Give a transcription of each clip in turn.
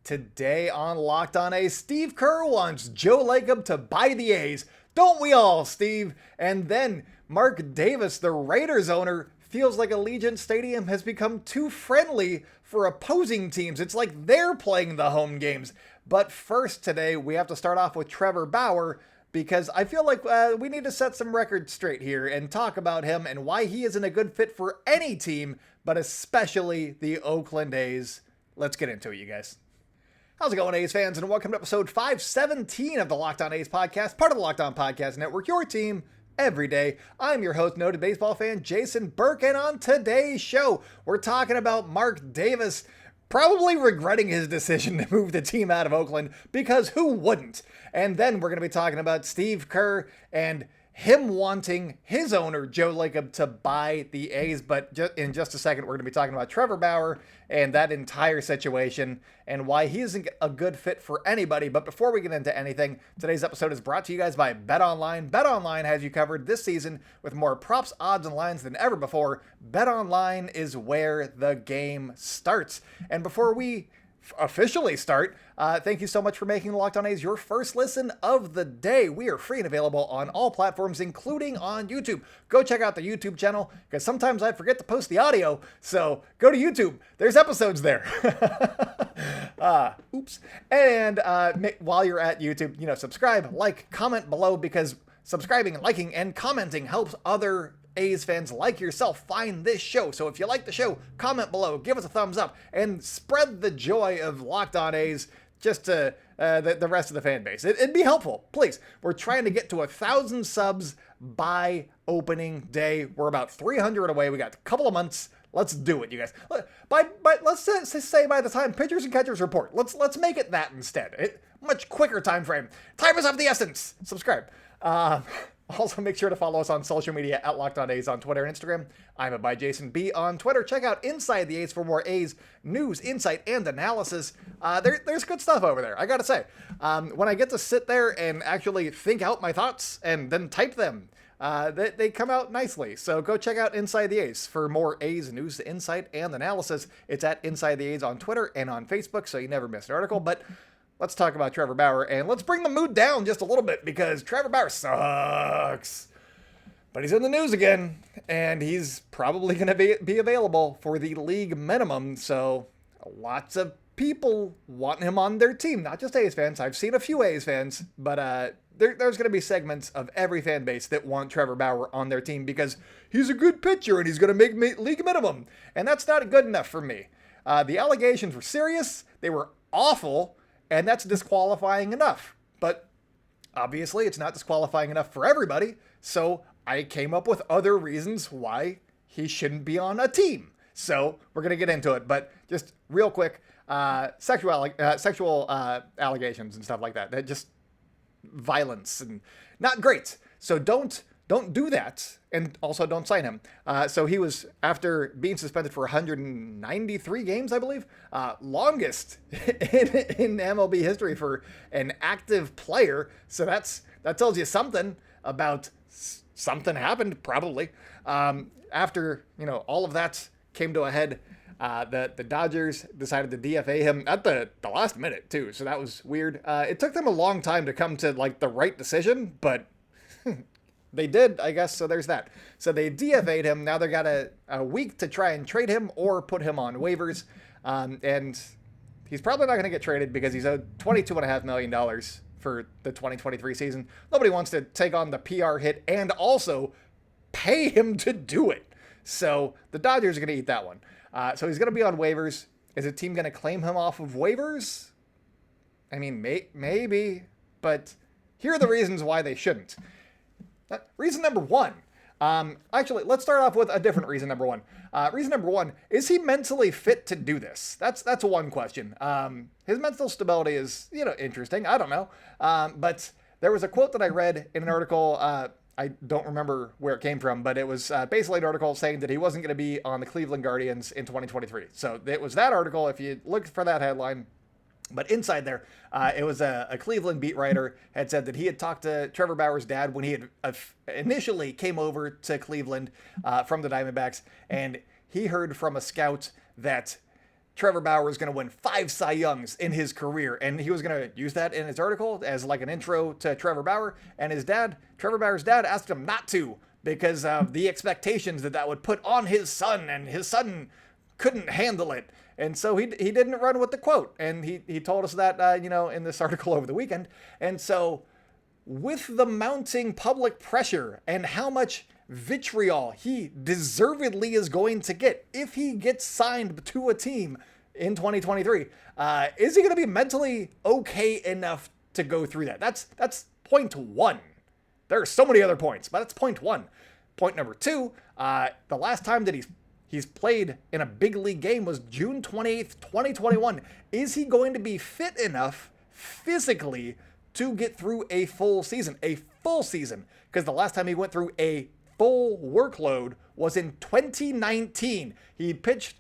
Today on Locked On A's, Steve Kerr wants Joe Lacob to buy the A's. Don't we all, Steve? And then Mark Davis, the Raiders owner, feels like Allegiant Stadium has become too friendly for opposing teams. It's like they're playing the home games. But first today, we have to start off with Trevor Bauer, because I feel like we need to set some records straight here and talk about him and why he isn't a good fit for any team, but especially the Oakland A's. Let's get into it, you guys. How's it going, A's fans, and welcome to episode 517 of the Locked On A's podcast, part of the Locked On Podcast Network, your team every day. I'm your host, noted baseball fan Jason Burke, and on today's show, we're talking about Mark Davis probably regretting his decision to move the team out of Oakland, because who wouldn't? And then we're going to be talking about Steve Kerr and him wanting his owner, Joe Lacob, to buy the A's. But in just a second, we're going to be talking about Trevor Bauer and that entire situation and why he isn't a good fit for anybody. But before we get into anything, today's episode is brought to you guys by BetOnline. BetOnline has you covered this season with more props, odds, and lines than ever before. BetOnline is where the game starts. And before we officially start, thank you so much for making Locked On A's your first listen of the day. We are free and available on all platforms, including on YouTube. Go check out the YouTube channel, because sometimes I forget to post the audio, so go to YouTube. There's episodes there. Oops. And while you're at YouTube, subscribe, like, comment below, because subscribing, liking, and commenting helps other A's fans like yourself find this show. So if you like the show, comment below, give us a thumbs up, and spread the joy of Locked On A's just to the rest of the fan base. It'd be helpful, please. We're trying to get to 1,000 subs by opening day. We're about 300 away. We got a couple of months. Let's do it, you guys. Let's say by the time pitchers and catchers report, let's make it that instead. Much quicker time frame. Time is of the essence. Subscribe. Also, make sure to follow us on social media at Locked On A's on Twitter and Instagram. I'm at by Jason B on Twitter. Check out Inside the A's for more A's news, insight, and analysis. There's good stuff over there, I gotta say. When I get to sit there and actually think out my thoughts and then type them, they come out nicely. So go check out Inside the A's for more A's news, insight, and analysis. It's at Inside the A's on Twitter and on Facebook, so you never miss an article. But let's talk about Trevor Bauer, and let's bring the mood down just a little bit, because Trevor Bauer sucks. But he's in the news again, and he's probably going to be available for the league minimum, so lots of people want him on their team, not just A's fans. I've seen a few A's fans, but there's going to be segments of every fan base that want Trevor Bauer on their team because he's a good pitcher and he's going to make league minimum, and that's not good enough for me. The allegations were serious, they were awful, and that's disqualifying enough. But obviously, it's not disqualifying enough for everybody. So I came up with other reasons why he shouldn't be on a team. So we're going to get into it. But just real quick, sexual allegations and stuff like that. They're just violence and not great. So don't do that, and also don't sign him. So he was, after being suspended for 193 games, I believe, longest in MLB history for an active player. So that tells you something about something happened, probably. After all of that came to a head, the Dodgers decided to DFA him at the last minute too. So that was weird. It took them a long time to come to the right decision, but they did, I guess, so there's that. So they DFA'd him. Now they got a week to try and trade him or put him on waivers. And he's probably not going to get traded because he's owed $22.5 million for the 2023 season. Nobody wants to take on the PR hit and also pay him to do it. So the Dodgers are going to eat that one. So he's going to be on waivers. Is a team going to claim him off of waivers? I mean, maybe, but here are the reasons why they shouldn't. Reason number one. Actually, let's start off with a different reason number one. Reason number one, is he mentally fit to do this? That's one question. His mental stability is, interesting. I don't know. But there was a quote that I read in an article. I don't remember where it came from, but it was basically an article saying that he wasn't going to be on the Cleveland Guardians in 2023. So it was that article. If you look for that headline, But inside there, it was a Cleveland beat writer had said that he had talked to Trevor Bauer's dad when he had initially came over to Cleveland from the Diamondbacks, and he heard from a scout that Trevor Bauer is going to win 5 Cy Youngs in his career. And he was going to use that in his article as like an intro to Trevor Bauer. And his dad, Trevor Bauer's dad, asked him not to because of the expectations that would put on his son. And his son couldn't handle it. And so he didn't run with the quote. And he told us that, in this article over the weekend. And so with the mounting public pressure and how much vitriol he deservedly is going to get if he gets signed to a team in 2023, is he going to be mentally okay enough to go through that? That's point one. There are so many other points, but that's point one. Point number two, the last time that he's played in a big league game was June 28th, 2021. Is he going to be fit enough physically to get through a full season? Because the last time he went through a full workload was in 2019. He pitched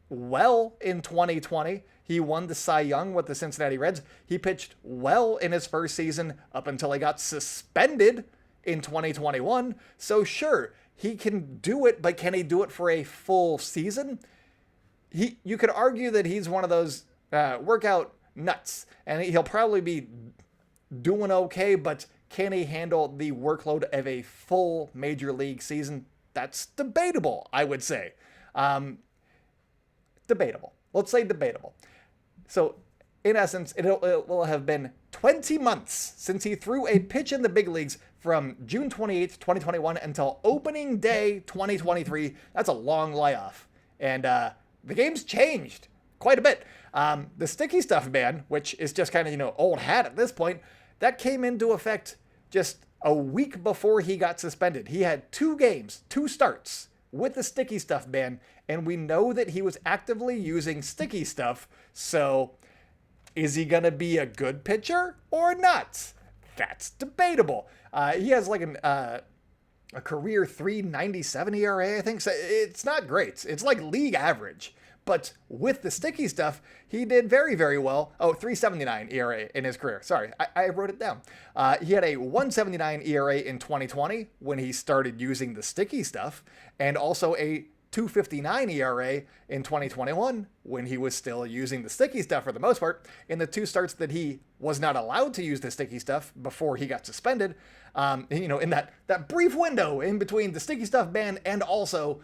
well in 2020. He won the Cy Young with the Cincinnati Reds. He pitched well in his first season up until he got suspended in 2021. So sure, he can do it, but can he do it for a full season? You could argue that he's one of those workout nuts, and he'll probably be doing okay, but can he handle the workload of a full major league season? That's debatable, I would say. Debatable. Let's say debatable. So, in essence, it will have been 20 months since he threw a pitch in the big leagues from June 28th, 2021 until opening day 2023. That's a long layoff. And the game's changed quite a bit. The sticky stuff ban, which is just kind of, old hat at this point, that came into effect just a week before he got suspended. He had 2 starts with the sticky stuff ban, and we know that he was actively using sticky stuff. So is he going to be a good pitcher or not? That's debatable. He has like a career 3.97 ERA, I think. So it's not great. It's like league average. But with the sticky stuff, he did very, very well. 3.79 ERA in his career. Sorry, I wrote it down. He had a 1.79 ERA in 2020 when he started using the sticky stuff, and also a 2.59 ERA in 2021 when he was still using the sticky stuff for the most part. In the 2 starts that he was not allowed to use the sticky stuff before he got suspended, in that brief window in between the sticky stuff ban and also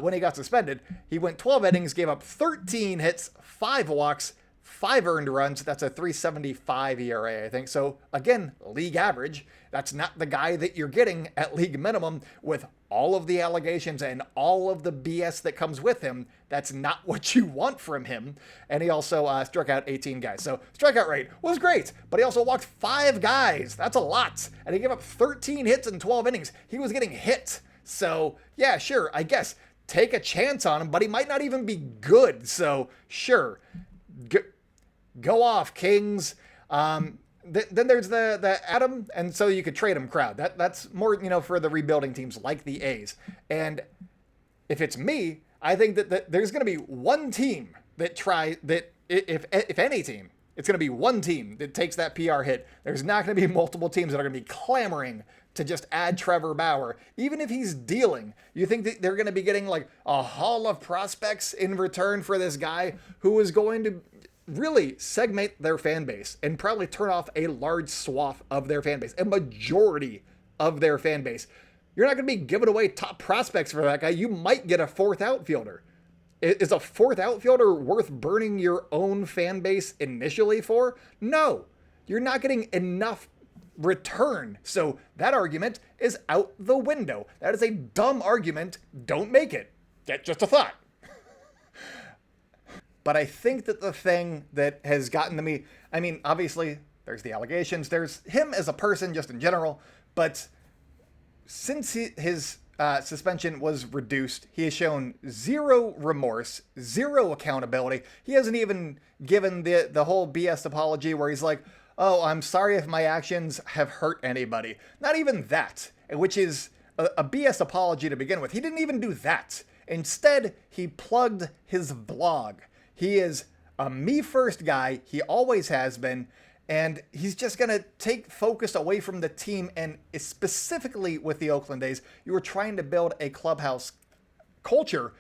when he got suspended, he went 12 innings, gave up 13 hits, 5 walks, 5 earned runs. That's a 3.75 ERA, I think. So again, league average. That's not the guy that you're getting at league minimum with all of the allegations and all of the BS that comes with him. That's not what you want from him. And he also struck out 18 guys. So strikeout rate was great, but he also walked 5 guys. That's a lot. And he gave up 13 hits in 12 innings. He was getting hit. So yeah, sure, I guess take a chance on him, but he might not even be good. So sure, go off, Kings. Then there's the Adam, and so you could trade him crowd. That's more, for the rebuilding teams like the A's. And if it's me, I think that there's going to be one team if any team, it's going to be one team that takes that PR hit. There's not going to be multiple teams that are going to be clamoring to just add Trevor Bauer. Even if he's dealing, you think that they're going to be getting like a haul of prospects in return for this guy who is going to really segment their fan base and probably turn off a large swath of their fan base, a majority of their fan base. You're not going to be giving away top prospects for that guy. You might get a 4th outfielder. Is a 4th outfielder worth burning your own fan base initially for? No, you're not getting enough return. So that argument is out the window. That is a dumb argument. Don't make it. Just a thought. But I think that the thing that has gotten to me, obviously there's the allegations, there's him as a person just in general, but since his suspension was reduced, he has shown 0 remorse, 0 accountability. He hasn't even given the whole BS apology where he's like, oh, I'm sorry if my actions have hurt anybody. Not even that, which is a BS apology to begin with. He didn't even do that. Instead, he plugged his blog. He is a me first guy. He always has been. And he's just going to take focus away from the team. And specifically with the Oakland A's, you were trying to build a clubhouse culture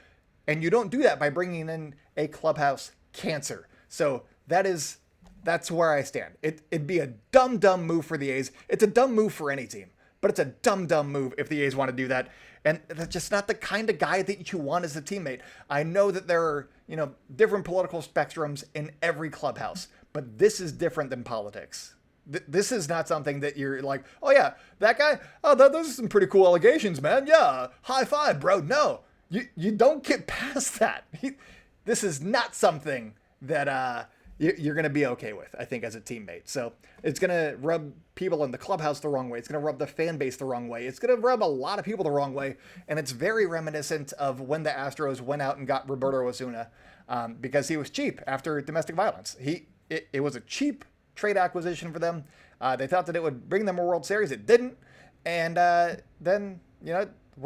And you don't do that by bringing in a clubhouse cancer. So that's where I stand. It'd be a dumb move for the A's. It's a dumb move for any team, but it's a dumb move if the A's want to do that. And that's just not the kind of guy that you want as a teammate. I know that there are, different political spectrums in every clubhouse, but this is different than politics. This is not something that you're like, oh yeah, that guy, oh, those are some pretty cool allegations, man. Yeah, high five, bro. No, you don't get past that. This is not something that you're going to be okay with, I think, as a teammate. So it's going to rub people in the clubhouse the wrong way. It's going to rub the fan base the wrong way. It's going to rub a lot of people the wrong way. And it's very reminiscent of when the Astros went out and got Roberto Osuna because he was cheap after domestic violence. It was a cheap trade acquisition for them. They thought that it would bring them a World Series. It didn't. And then,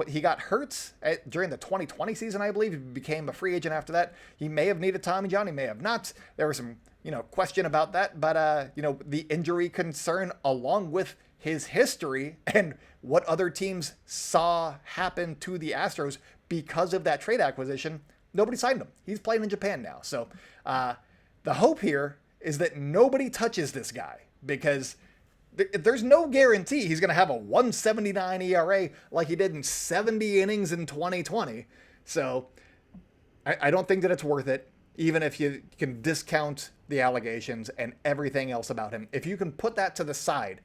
he got hurt during the 2020 season, I believe. He became a free agent after that. He may have needed Tommy John. He may have not. There was some, question about that. But, the injury concern along with his history and what other teams saw happen to the Astros because of that trade acquisition, nobody signed him. He's playing in Japan now. So the hope here is that nobody touches this guy because there's no guarantee he's going to have a 1.79 ERA like he did in 70 innings in 2020. So I don't think that it's worth it, even if you can discount the allegations and everything else about him. If you can put that to the side,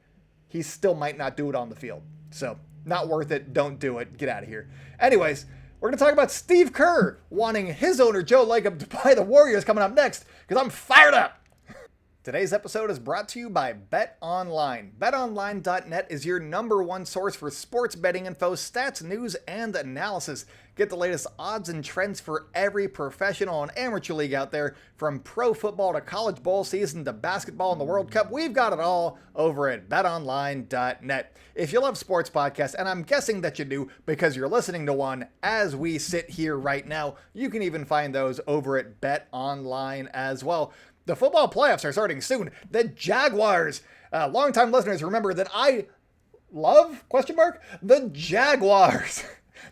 he still might not do it on the field. So not worth it. Don't do it. Get out of here. Anyways, we're going to talk about Steve Kerr wanting his owner, Joe Lacob, to buy the Warriors coming up next because I'm fired up. Today's episode is brought to you by BetOnline. BetOnline.net is your #1 source for sports betting info, stats, news, and analysis. Get the latest odds and trends for every professional and amateur league out there, from pro football to college bowl season to basketball and the World Cup. We've got it all over at BetOnline.net. If you love sports podcasts, and I'm guessing that you do because you're listening to one as we sit here right now, you can even find those over at BetOnline as well. The football playoffs are starting soon. The Jaguars. Longtime listeners remember that I love, the Jaguars.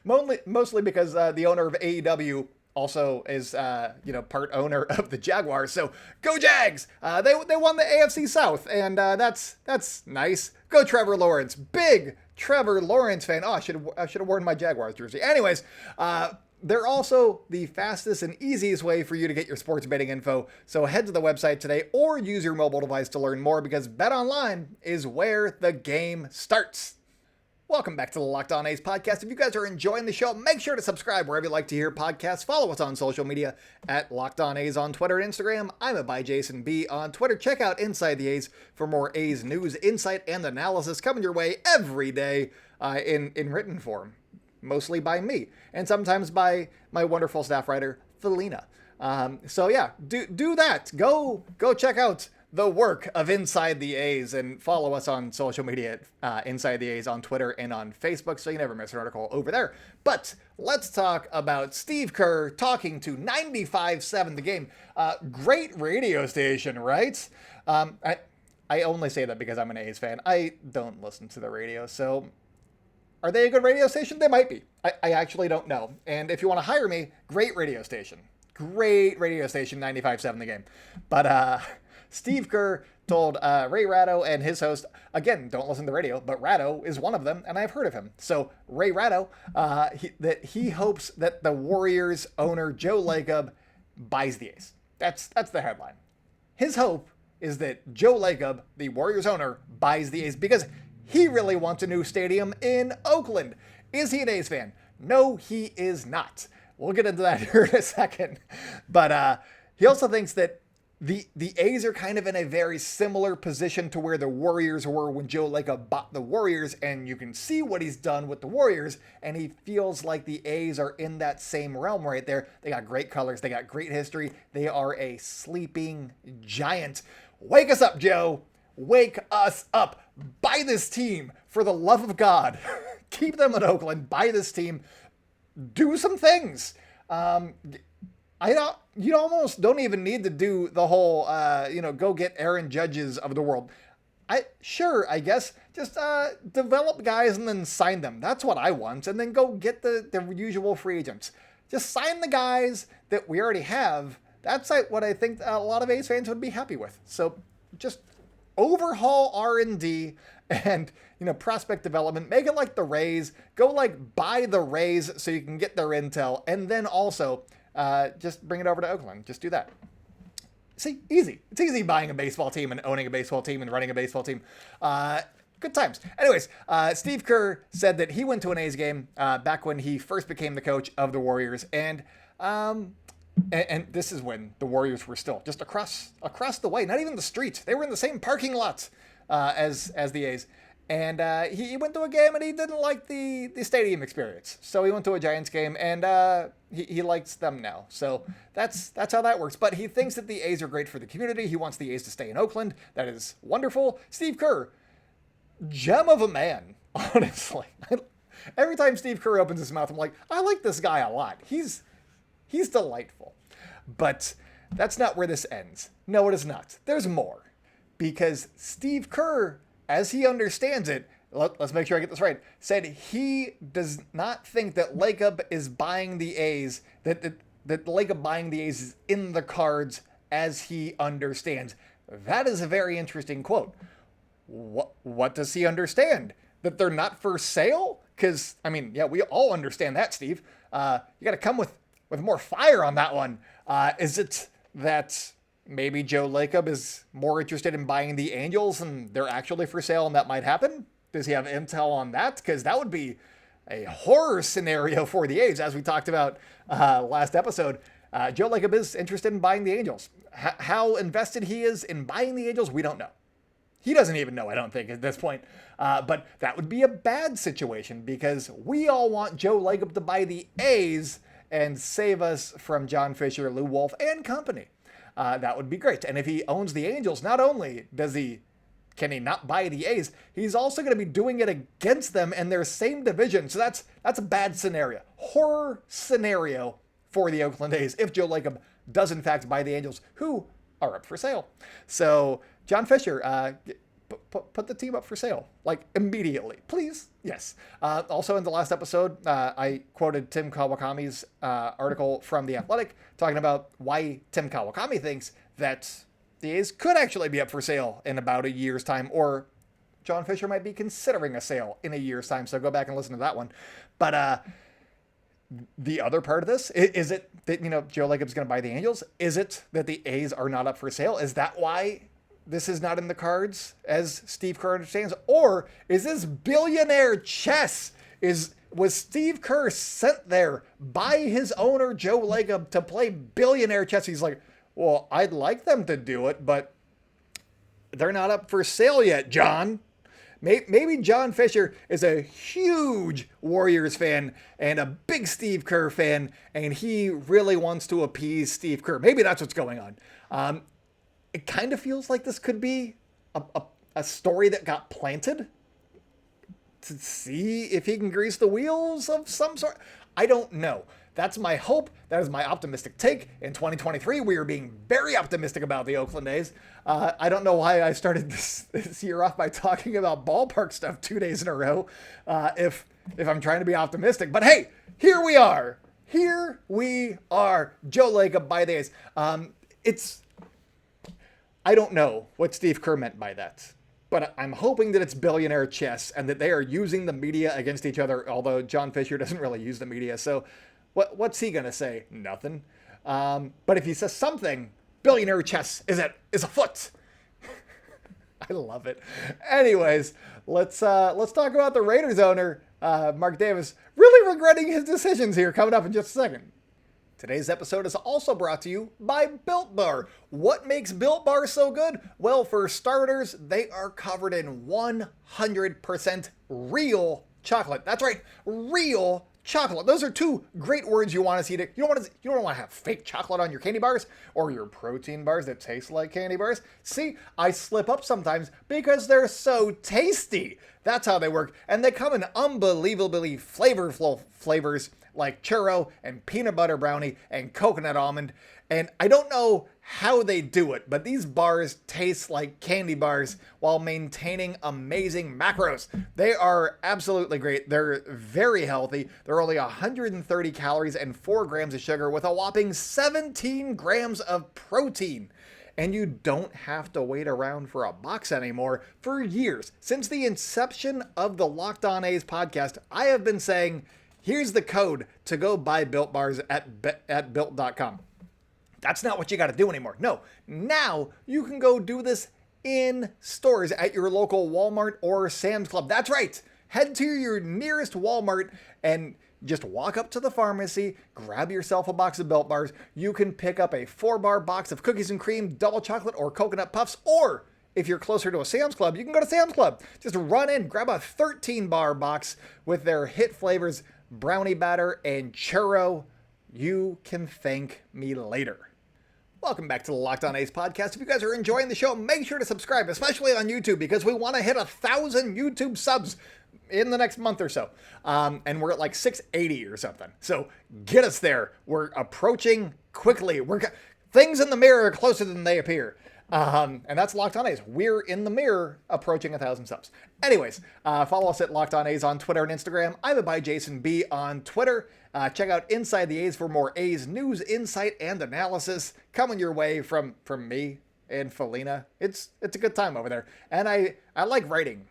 Mostly because the owner of AEW also is, part owner of the Jaguars. So go Jags. They won the AFC South, and that's nice. Go Trevor Lawrence. Big Trevor Lawrence fan. Oh, I should have worn my Jaguars jersey. Anyways, they're also the fastest and easiest way for you to get your sports betting info. So head to the website today or use your mobile device to learn more because BetOnline is where the game starts. Welcome back to the Locked On A's podcast. If you guys are enjoying the show, make sure to subscribe wherever you like to hear podcasts. Follow us on social media at Locked On A's on Twitter and Instagram. I'm at @ByJasonB on Twitter. Check out Inside the A's for more A's news, insight, and analysis coming your way every day in written form. Mostly by me, and sometimes by my wonderful staff writer, Felina. So yeah, do that. Go check out the work of Inside the A's and follow us on social media at Inside the A's on Twitter and on Facebook so you never miss an article over there. But let's talk about Steve Kerr talking to 95.7 The Game. Great radio station, right? I only say that because I'm an A's fan. I don't listen to the radio, so... Are they a good radio station? They might be. I actually don't know. And if you want to hire me, great radio station. Great radio station, 95.7 The Game. But Steve Kerr told Ray Ratto and his host, again, don't listen to the radio, but Ratto is one of them, and I've heard of him. So Ray Ratto, that he hopes that the Warriors owner, Joe Lacob, buys the A's. That's the headline. His hope is that Joe Lacob, the Warriors owner, buys the A's because he really wants a new stadium in Oakland. Is he an A's fan? No, he is not. We'll get into that here in a second. But he also thinks that the A's are kind of in a very similar position to where the Warriors were when Joe Lacob bought the Warriors, and you can see what he's done with the Warriors, and he feels like the A's are in that same realm right there. They got great colors. They got great history. They are a sleeping giant. Wake us up, Joe. Wake us up. Buy this team for the love of God. Keep them in Oakland. Buy this team. Do some things. You almost don't even need to do the whole, go get Aaron Judges of the world. I guess just develop guys and then sign them. That's what I want. And then go get the usual free agents. Just sign the guys that we already have. That's what I think a lot of A's fans would be happy with. So just overhaul R&D and, prospect development. Make it like the Rays. Go buy the Rays so you can get their intel. And then also just bring it over to Oakland. Just do that. See, easy. It's easy buying a baseball team and owning a baseball team and running a baseball team. Good times. Anyways, Steve Kerr said that he went to an A's game back when he first became the coach of the Warriors. And this is when the Warriors were still just across the way, not even the streets. They were in the same parking lots as the A's. And he went to a game and he didn't like the stadium experience. So he went to a Giants game and he likes them now. So that's how that works. But he thinks that the A's are great for the community. He wants the A's to stay in Oakland. That is wonderful. Steve Kerr, gem of a man, honestly. Every time Steve Kerr opens his mouth, I'm like, I like this guy a lot. He's delightful. But that's not where this ends. No, it is not. There's more. Because Steve Kerr, as he understands it, let's make sure I get this right, said he does not think that Lacob is buying the A's, that Lacob buying the A's is in the cards as he understands. That is a very interesting quote. What does he understand? That they're not for sale? Because, we all understand that, Steve. You got to come with more fire on that one. Is it that maybe Joe Lacob is more interested in buying the Angels and they're actually for sale and that might happen? Does he have intel on that? Because that would be a horror scenario for the A's, as we talked about last episode. Joe Lacob is interested in buying the Angels. How invested he is in buying the Angels, we don't know. He doesn't even know, I don't think, at this point. But that would be a bad situation because we all want Joe Lacob to buy the A's and save us from John Fisher, Lou Wolf, and company. That would be great. And if he owns the Angels, not only can he not buy the A's, he's also going to be doing it against them in their same division. So that's a bad scenario. Horror scenario for the Oakland A's if Joe Lacob does in fact buy the Angels, who are up for sale. So John Fisher, put the team up for sale, immediately, please. Yes. Also in the last episode, I quoted Tim Kawakami's article from The Athletic talking about why Tim Kawakami thinks that the A's could actually be up for sale in about a year's time, or John Fisher might be considering a sale in a year's time. So go back and listen to that one. But the other part of this, is it that, Joe Lacob's going to buy the Angels? Is it that the A's are not up for sale? Is that why this is not in the cards, as Steve Kerr understands? Or is this billionaire chess? Was Steve Kerr sent there by his owner, Joe Lacob, to play billionaire chess? He's like, well, I'd like them to do it, but they're not up for sale yet, John. Maybe John Fisher is a huge Warriors fan and a big Steve Kerr fan, and he really wants to appease Steve Kerr. Maybe that's what's going on. It kind of feels like this could be a story that got planted to see if he can grease the wheels of some sort. I don't know. That's my hope. That is my optimistic take. In 2023, we are being very optimistic about the Oakland A's. I don't know why I started this year off by talking about ballpark stuff 2 days in a row, if I'm trying to be optimistic. But hey, here we are. Here we are. Joe Lacob by the A's. I don't know what Steve Kerr meant by that, but I'm hoping that it's billionaire chess and that they are using the media against each other, although John Fisher doesn't really use the media. So what's he going to say? Nothing. But if he says something, billionaire chess is afoot. I love it. Anyways, let's talk about the Raiders owner, Mark Davis, really regretting his decisions here, coming up in just a second. Today's episode is also brought to you by Built Bar. What makes Built Bar so good? Well, for starters, they are covered in 100% real chocolate. That's right, real chocolate. Those are two great words you want to see. You don't want to have fake chocolate on your candy bars or your protein bars that taste like candy bars. See, I slip up sometimes because they're so tasty. That's how they work. And they come in unbelievably flavorful flavors like churro and peanut butter brownie and coconut almond. And I don't know how they do it, but these bars taste like candy bars while maintaining amazing macros. They are absolutely great. They're very healthy. They're only 130 calories and 4 grams of sugar with a whopping 17 grams of protein. And you don't have to wait around for a box anymore. For years, since the inception of the Locked On A's podcast, I have been saying, here's the code to go buy Built Bars at Built.com. That's not what you got to do anymore. No, now you can go do this in stores at your local Walmart or Sam's Club. That's right. Head to your nearest Walmart and just walk up to the pharmacy, grab yourself a box of Built Bars. You can pick up a 4-bar box of cookies and cream, double chocolate, or coconut puffs. Or if you're closer to a Sam's Club, you can go to Sam's Club. Just run in, grab a 13-bar box with their hit flavors, brownie batter and churro. You can thank me later. Welcome back to the Locked On A's podcast. If you guys are enjoying the show, make sure to subscribe, especially on YouTube, because we want to hit 1,000 YouTube subs in the next month or so. And we're at like 680 or something. So get us there. We're approaching quickly. Things in the mirror are closer than they appear. And that's Locked On A's. We're in the mirror approaching 1,000 subs. Anyways, follow us at Locked On A's on Twitter and Instagram. I'm at @JasonB on Twitter. Check out Inside the A's for more A's news, insight, and analysis coming your way from me and Felina. It's a good time over there. And I like writing.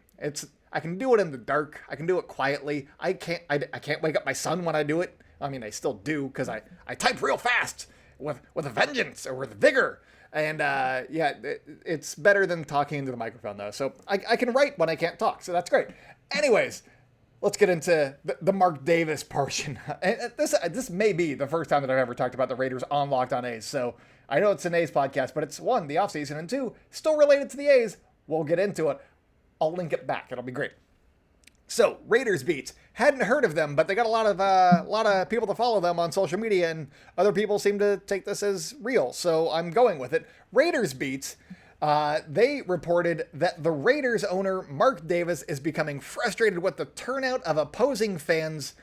I can do it in the dark. I can do it quietly. I can't wake up my son when I do it. I mean, I still do because I type real fast with a vengeance or with vigor. And it's better than talking into the microphone, though. So I can write when I can't talk. So that's great. Anyways, let's get into the Mark Davis portion. And this may be the first time that I've ever talked about the Raiders on Locked On A's. So I know it's an A's podcast, but it's one, the offseason, and two, still related to the A's. We'll get into it. I'll link it back. It'll be great. So, Raiders beats. Hadn't heard of them, but they got a lot of people to follow them on social media, and other people seem to take this as real, so I'm going with it. Raiders beats. They reported that the Raiders owner, Mark Davis, is becoming frustrated with the turnout of opposing fans.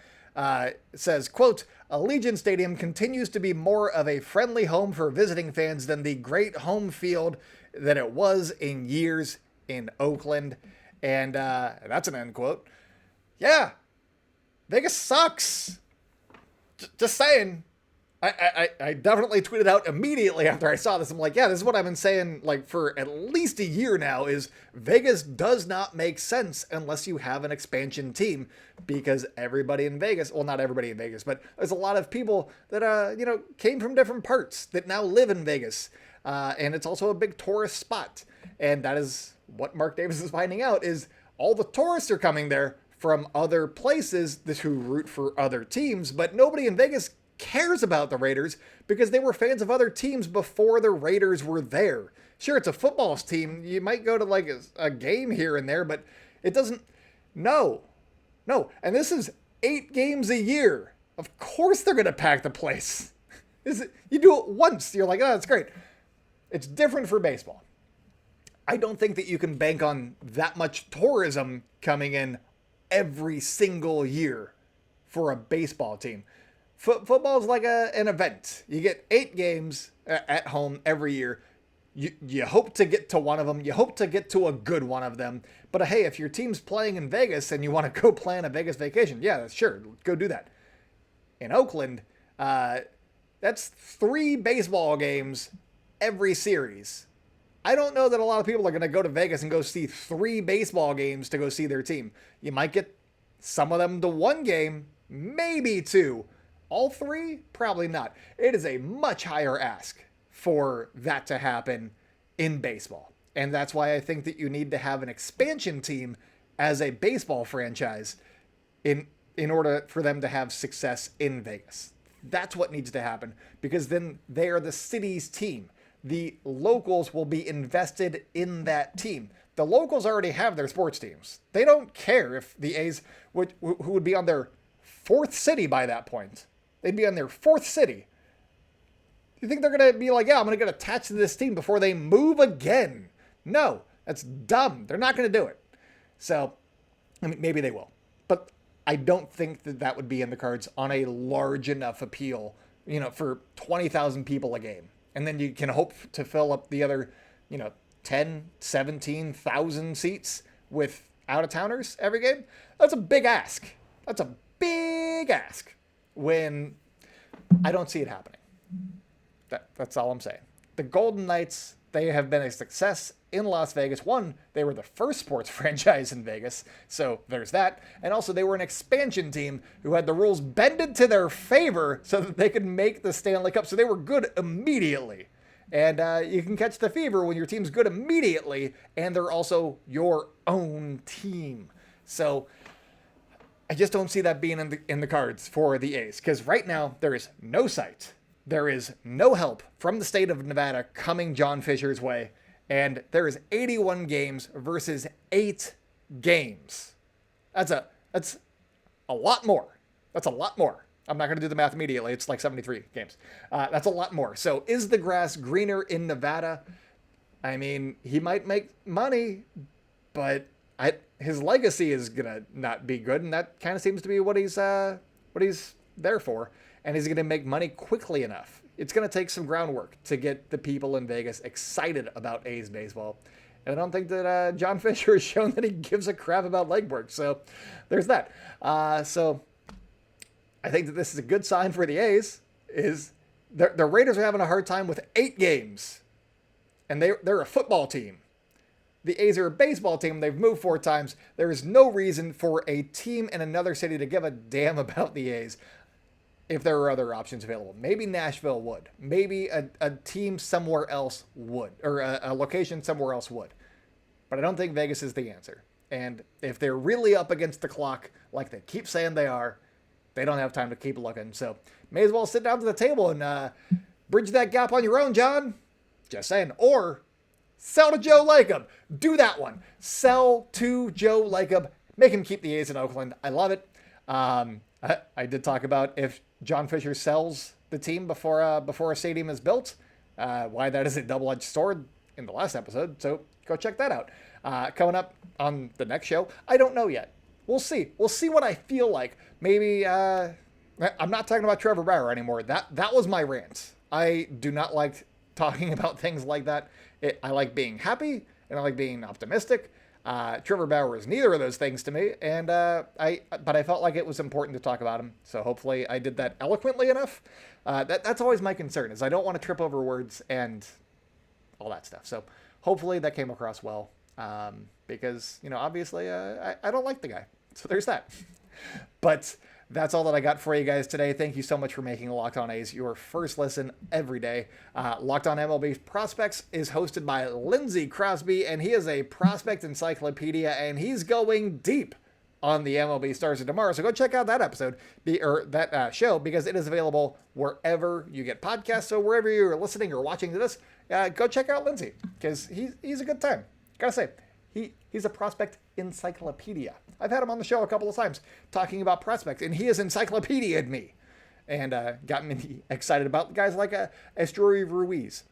Says, quote, Allegiant Stadium continues to be more of a friendly home for visiting fans than the great home field that it was in years in Oakland. And that's an end quote. Yeah, Vegas sucks. Just saying. I definitely tweeted out immediately after I saw this. I'm like, yeah, this is what I've been saying like for at least a year now is Vegas does not make sense unless you have an expansion team, because everybody in Vegas, well, not everybody in Vegas, but there's a lot of people that, came from different parts that now live in Vegas. And it's also a big tourist spot. And that is what Mark Davis is finding out is all the tourists are coming there from other places who root for other teams, but nobody in Vegas cares about the Raiders because they were fans of other teams before the Raiders were there. Sure, it's a football team. You might go to like a game here and there, but it doesn't. No. And this is 8 games a year. Of course they're going to pack the place. You do it once. You're like, oh, that's great. It's different for baseball. I don't think that you can bank on that much tourism coming in every single year for a baseball team. Football is like an event. You get 8 games at home every year. You hope to get to one of them. You hope to get to a good one of them. But hey, if your team's playing in Vegas and you want to go plan a Vegas vacation, yeah, sure, go do that. In Oakland, that's 3 baseball games every series. I don't know that a lot of people are going to go to Vegas and go see 3 baseball games to go see their team. You might get some of them to 1 game, maybe 2. All 3? Probably not. It is a much higher ask for that to happen in baseball. And that's why I think that you need to have an expansion team as a baseball franchise in order for them to have success in Vegas. That's what needs to happen, because then they are the city's team. The locals will be invested in that team. The locals already have their sports teams. They don't care if the A's, who would be on their 4th city by that point. They'd be on their 4th city. You think they're going to be like, yeah, I'm going to get attached to this team before they move again? No, that's dumb. They're not going to do it. So, I mean, maybe they will. But I don't think that would be in the cards on a large enough appeal, for 20,000 people a game. and then you can hope to fill up the other, 10, 17,000 seats with out-of-towners every game. That's a big ask. That's a big ask when I don't see it happening. That's all I'm saying. The Golden Knights, they have been a success in Las Vegas. One, they were the first sports franchise in Vegas, so there's that. And also, they were an expansion team who had the rules bended to their favor so that they could make the Stanley Cup. So they were good immediately. And you can catch the fever when your team's good immediately, and they're also your own team. So I just don't see that being in the cards for the A's, because right now there is no sight. There is no help from the state of Nevada coming John Fisher's way, and there is 81 games versus 8 games. That's a lot more. That's a lot more. I'm not going to do the math immediately. It's like 73 games. That's a lot more. So is the grass greener in Nevada? I mean, he might make money, but his legacy is going to not be good. And that kind of seems to be what he's there for. And he's going to make money quickly enough. It's going to take some groundwork to get the people in Vegas excited about A's baseball. And I don't think that John Fisher has shown that he gives a crap about legwork. So there's that. So I think that this is a good sign for the A's. Is the Raiders are having a hard time with 8 games, and they're a football team. The A's are a baseball team. They've moved 4 times. There is no reason for a team in another city to give a damn about the A's if there are other options available. Maybe Nashville would. Maybe a team somewhere else would, or a location somewhere else would. But I don't think Vegas is the answer. And if they're really up against the clock, like they keep saying they are, they don't have time to keep looking. So may as well sit down to the table and bridge that gap on your own, John. Just saying. Or sell to Joe Lacob. Do that one. Sell to Joe Lacob. Make him keep the A's in Oakland. I love it. I did talk about if John Fisher sells the team before a stadium is built, why that is a double-edged sword in the last episode. So go check that out. Coming up on the next show, I don't know yet. We'll see. We'll see what I feel like. Maybe I'm not talking about Trevor Bauer anymore. That was my rant. I do not like talking about things like that. I like being happy and I like being optimistic. Trevor Bauer is neither of those things to me, and but I felt like it was important to talk about him. So hopefully I did that eloquently enough. That's always my concern, is I don't want to trip over words and all that stuff. So hopefully that came across well, because obviously I don't like the guy. So there's that. But that's all that I got for you guys today. Thank you so much for making Locked On A's your first listen every day. Locked On MLB Prospects is hosted by Lindsey Crosby, and he is a prospect encyclopedia, and he's going deep on the MLB stars of tomorrow. So go check out that episode, that show, because it is available wherever you get podcasts. So wherever you're listening or watching to this, go check out Lindsey, because he's a good time. Gotta say, he's a prospect encyclopedia. I've had him on the show a couple of times talking about prospects, and he has encyclopedia'd me and got me excited about guys like Esteury Ruiz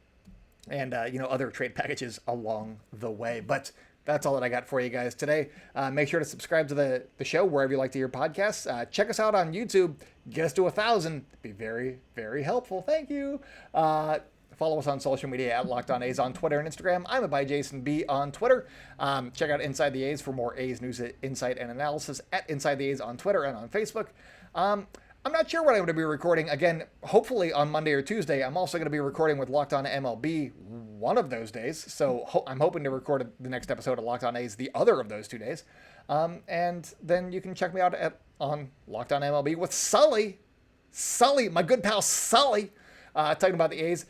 and other trade packages along the way. But that's all that I got for you guys today. Make sure to subscribe to the show wherever you like to hear podcasts. Check us out on YouTube. Get us to 1,000. Be very, very helpful. Thank you. Follow us on social media at Locked On A's on Twitter and Instagram. I'm by Jason B on Twitter. Check out Inside the A's for more A's news, insight, and analysis at Inside the A's on Twitter and on Facebook. I'm not sure what I'm going to be recording. Again, hopefully on Monday or Tuesday. I'm also going to be recording with Locked On MLB one of those days. So I'm hoping to record the next episode of Locked On A's the other of those 2 days. And then you can check me out on Locked On MLB with Sully, my good pal Sully, talking about the A's.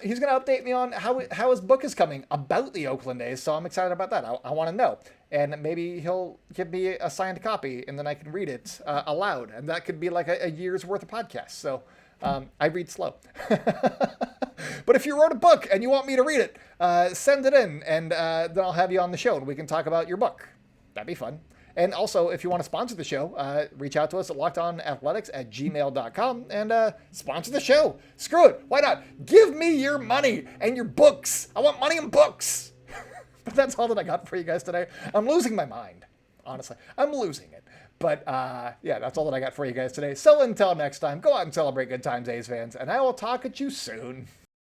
He's going to update me on how his book is coming about the Oakland A's, so I'm excited about that. I want to know. And maybe he'll give me a signed copy, and then I can read it aloud. And that could be like a year's worth of podcasts. So I read slow. But if you wrote a book and you want me to read it, send it in, and then I'll have you on the show, and we can talk about your book. That'd be fun. And also, if you want to sponsor the show, reach out to us at lockedonathletics@gmail.com and sponsor the show. Screw it. Why not? Give me your money and your books. I want money and books. But that's all that I got for you guys today. I'm losing my mind. Honestly, I'm losing it. But yeah, that's all that I got for you guys today. So until next time, go out and celebrate good times, A's fans, and I will talk at you soon.